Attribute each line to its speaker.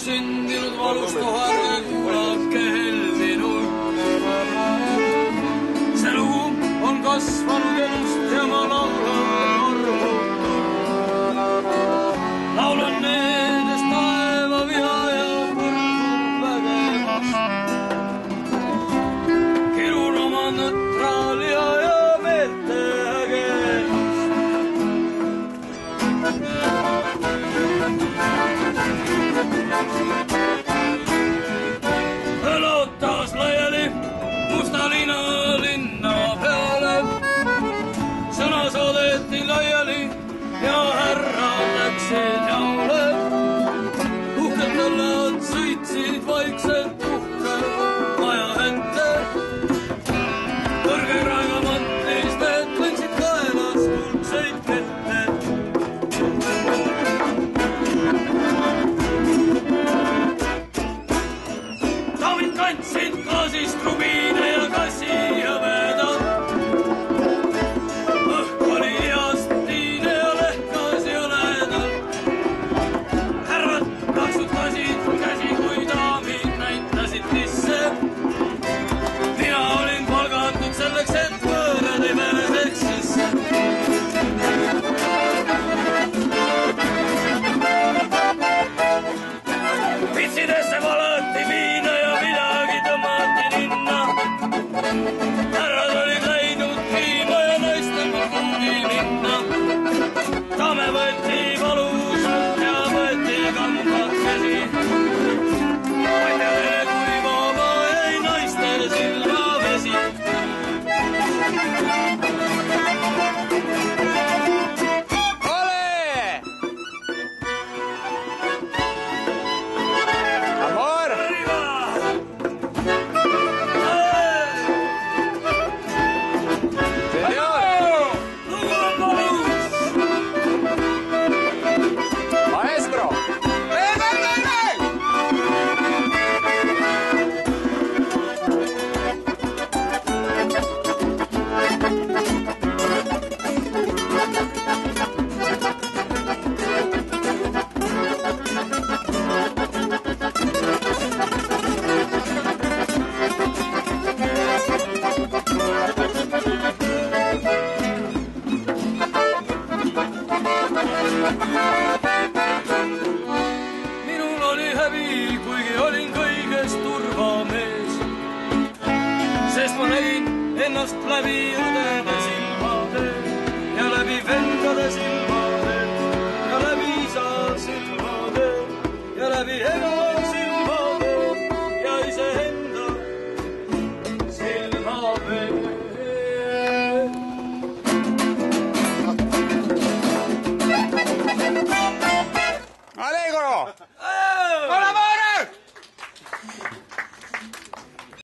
Speaker 1: sündinud valust ärge kuulake helminu. See lugu on kasvanud elust ja ma laulan arvutud. Laulan nendest taeva viha ja põrgu vägevust. Kirun oma nõtra liha ja meelte ägedust. Lootas laiali musta lina linna peale. Sõna saadeti laiali ja härrad läksid jaole. Uhked nõllad sõitsid vaikselt uhke maja ette. Kõrge kraega mantlis need võtsid kaelas kuldseid kette. Daamid kandsid gaasist rubiine ja kassi ja vedad. Õhk oli heast tiine ja lehkas ja lähedal. Härrad kaksutasid käsi, kui daamid näitasid tisse. Mina olin palgatud selleks, et võõrad ei pääseks sisse. Vitsidesse valati viina ja midagi tõmmati ninna. Härrad olid läinud kiima ja naistel kuhugi minna. Daame võeti valusalt ja võeti kambad käsi. Paidele kui vaba jäi naistel silmavesi. Minul oli häbi, kuigi olin kõigest turvamees, sest ma nägin ennast läbi õdede silma.